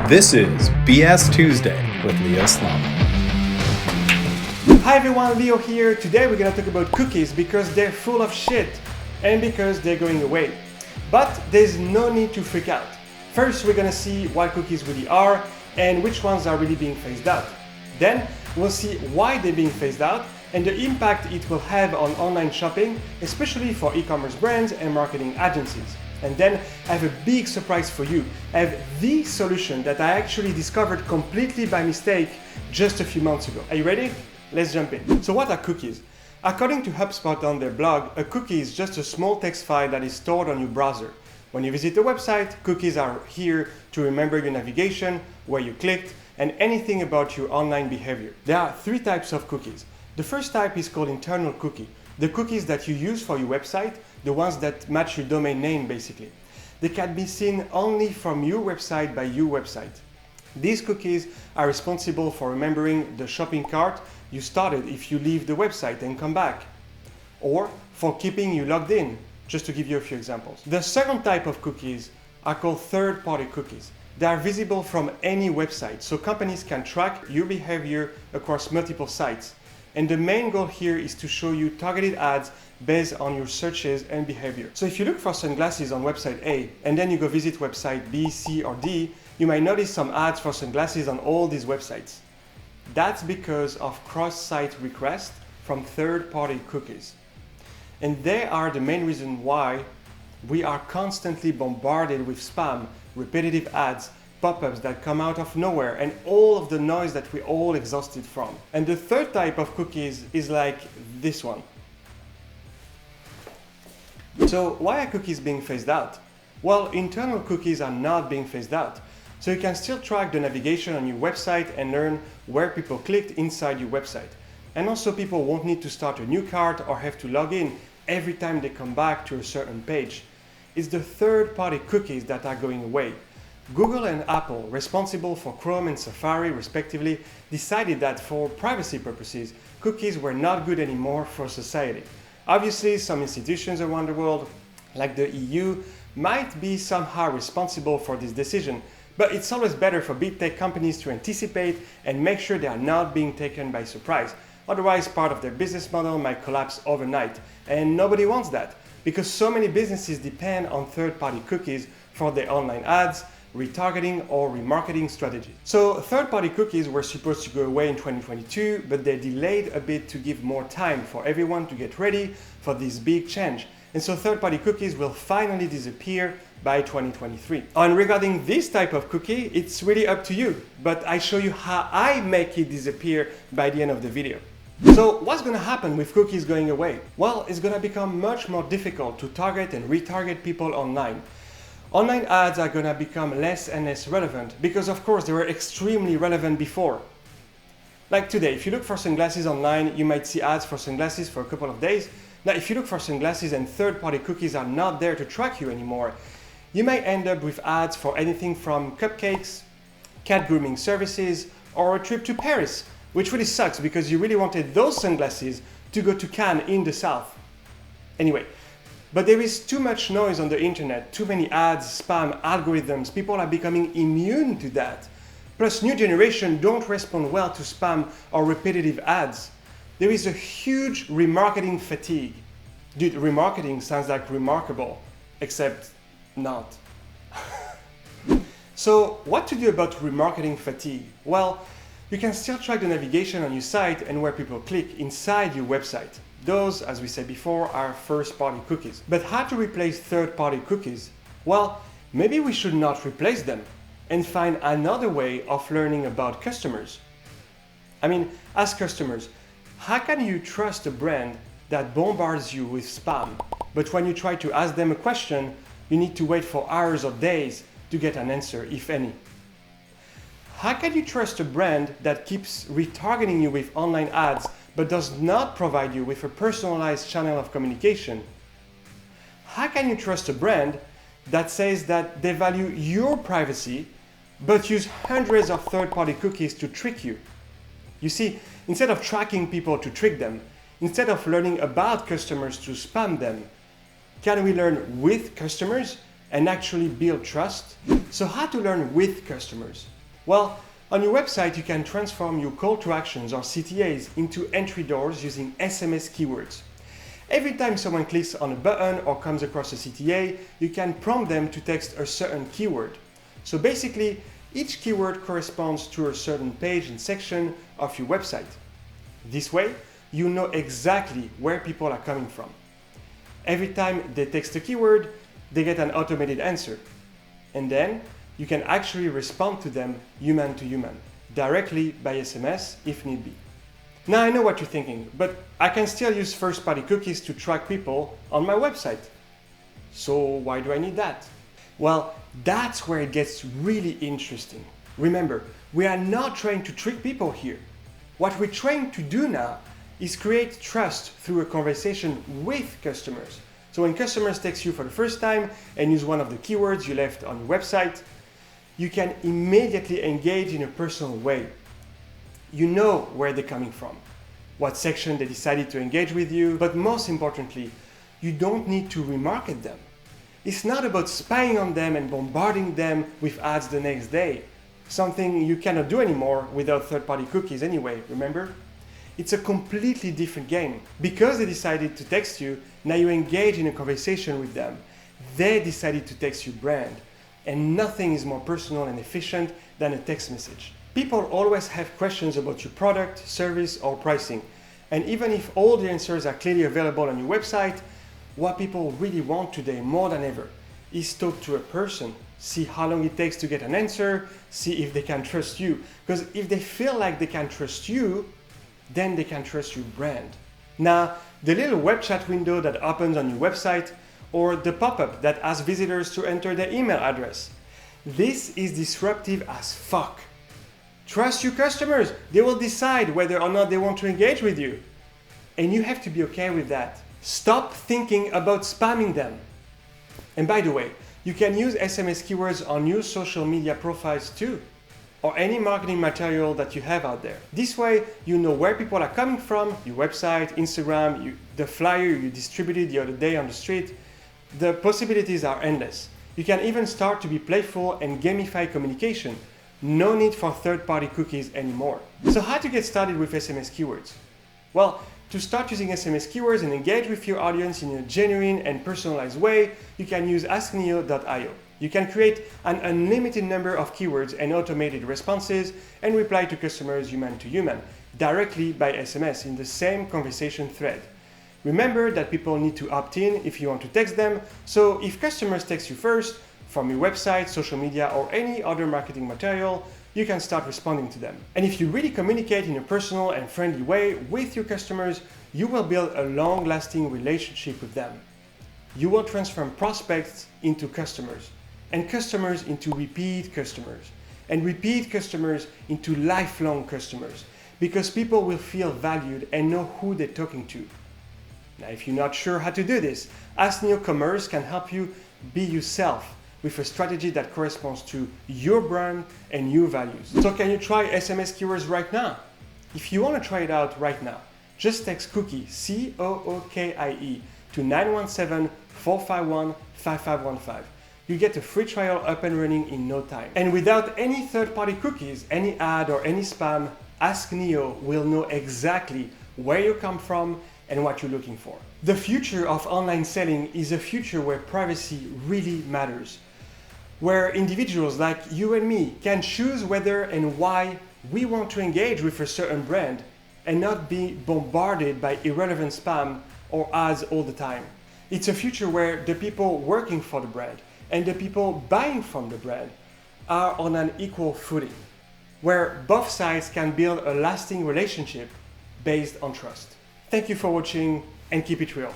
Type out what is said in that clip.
This is BS Tuesday with Leo Slama. Hi everyone, Leo here. Today we're gonna talk about cookies because they're full of shit and because they're going away. But there's no need to freak out. First, we're gonna see what cookies really are and which ones are really being phased out. Then we'll see why they're being phased out and the impact it will have on online shopping, especially for e-commerce brands and marketing agencies. And then I have a big surprise for you. I have the solution that I actually discovered completely by mistake just a few months ago. Are you ready? Let's jump in. So what are cookies? According to HubSpot on their blog, a cookie is just a small text file that is stored on your browser. When you visit the website, cookies are here to remember your navigation, where you clicked, and anything about your online behavior. There are three types of cookies. The first type is called internal cookie. The cookies that you use for your website, the ones that match your domain name basically. They can be seen only from your website by your website. These cookies are responsible for remembering the shopping cart you started if you leave the website and come back, or for keeping you logged in, just to give you a few examples. The second type of cookies are called third-party cookies. They are visible from any website, so companies can track your behavior across multiple sites. And the main goal here is to show you targeted ads based on your searches and behavior. So if you look for sunglasses on website A and then you go visit website B, C, or D, you might notice some ads for sunglasses on all these websites. That's because of cross-site requests from third-party cookies. And they are the main reason why we are constantly bombarded with spam, repetitive ads, pop-ups that come out of nowhere, and all of the noise that we're all exhausted from. And the third type of cookies is like this one. So why are cookies being phased out? Well, internal cookies are not being phased out. So you can still track the navigation on your website and learn where people clicked inside your website. And also people won't need to start a new cart or have to log in every time they come back to a certain page. It's the third-party cookies that are going away. Google and Apple, responsible for Chrome and Safari respectively, decided that for privacy purposes, cookies were not good anymore for society. Obviously, some institutions around the world, like the EU, might be somehow responsible for this decision, but it's always better for big tech companies to anticipate and make sure they are not being taken by surprise. Otherwise, part of their business model might collapse overnight, and nobody wants that, because so many businesses depend on third-party cookies for their online ads, retargeting or remarketing strategies. So third-party cookies were supposed to go away in 2022, but they delayed a bit to give more time for everyone to get ready for this big change. And so third-party cookies will finally disappear by 2023. And regarding this type of cookie, it's really up to you, but I show you how I make it disappear by the end of the video. So what's going to happen with cookies going away? Well, it's going to become much more difficult to target and retarget people online. Online ads are going to become less and less relevant because, of course, they were extremely relevant before. Like today, if you look for sunglasses online, you might see ads for sunglasses for a couple of days. Now, if you look for sunglasses and third-party cookies are not there to track you anymore, you might end up with ads for anything from cupcakes, cat grooming services, or a trip to Paris, which really sucks because you really wanted those sunglasses to go to Cannes in the south. Anyway, but there is too much noise on the internet, too many ads, spam, algorithms. People are becoming immune to that. Plus, new generation don't respond well to spam or repetitive ads. There is a huge remarketing fatigue. Dude, remarketing sounds like remarkable, except not. So what to do about remarketing fatigue? Well, you can still track the navigation on your site and where people click inside your website. Those, as we said before, are first-party cookies. But how to replace third-party cookies? Well, maybe we should not replace them and find another way of learning about customers. I mean, as customers, how can you trust a brand that bombards you with spam, but when you try to ask them a question, you need to wait for hours or days to get an answer, if any? How can you trust a brand that keeps retargeting you with online ads but does not provide you with a personalized channel of communication? How can you trust a brand that says that they value your privacy but use hundreds of third-party cookies to trick you? You see, instead of tracking people to trick them, instead of learning about customers to spam them, can we learn with customers and actually build trust? So how to learn with customers? Well, on your website, you can transform your call to actions or CTAs into entry doors using SMS keywords. Every time someone clicks on a button or comes across a CTA, you can prompt them to text a certain keyword. So basically, each keyword corresponds to a certain page and section of your website. This way, you know exactly where people are coming from. Every time they text a keyword, they get an automated answer. And then you can actually respond to them human to human, directly by SMS if need be. Now I know what you're thinking, but I can still use first-party cookies to track people on my website. So why do I need that? Well, that's where it gets really interesting. Remember, we are not trying to trick people here. What we're trying to do now is create trust through a conversation with customers. So when customers text you for the first time and use one of the keywords you left on your website, you can immediately engage in a personal way. You know where they're coming from, what section they decided to engage with you, but most importantly, you don't need to remarket them. It's not about spying on them and bombarding them with ads the next day, something you cannot do anymore without third-party cookies anyway, remember? It's a completely different game. Because they decided to text you, now you engage in a conversation with them. They decided to text your brand, and nothing is more personal and efficient than a text message. People always have questions about your product, service, or pricing. And even if all the answers are clearly available on your website, what people really want today more than ever is talk to a person, see how long it takes to get an answer, see if they can trust you. Because if they feel like they can trust you, then they can trust your brand. Now, the little web chat window that opens on your website, or the pop-up that asks visitors to enter their email address, this is disruptive as fuck. Trust your customers. They will decide whether or not they want to engage with you. And you have to be okay with that. Stop thinking about spamming them. And by the way, you can use SMS keywords on your social media profiles too, or any marketing material that you have out there. This way, you know where people are coming from, your website, Instagram, the flyer you distributed the other day on the street. The possibilities are endless. You can even start to be playful and gamify communication. No need for third-party cookies anymore. So how to get started with SMS keywords? Well, to start using SMS keywords and engage with your audience in a genuine and personalized way, you can use askneo.io. You can create an unlimited number of keywords and automated responses and reply to customers human to human, directly by SMS in the same conversation thread. Remember that people need to opt in if you want to text them, so if customers text you first, from your website, social media, or any other marketing material, you can start responding to them. And if you really communicate in a personal and friendly way with your customers, you will build a long-lasting relationship with them. You will transform prospects into customers, and customers into repeat customers, and repeat customers into lifelong customers, because people will feel valued and know who they're talking to. Now, if you're not sure how to do this, Ask Neo Commerce can help you be yourself with a strategy that corresponds to your brand and your values. So can you try SMS keywords right now? If you want to try it out right now, just text cookie, C-O-O-K-I-E, to 917-451-5515. You get a free trial up and running in no time. And without any third-party cookies, any ad or any spam, Ask Neo will know exactly where you come from and what you're looking for. The future of online selling is a future where privacy really matters, where individuals like you and me can choose whether and why we want to engage with a certain brand and not be bombarded by irrelevant spam or ads all the time. It's a future where the people working for the brand and the people buying from the brand are on an equal footing, where both sides can build a lasting relationship based on trust. Thank you for watching and keep it real.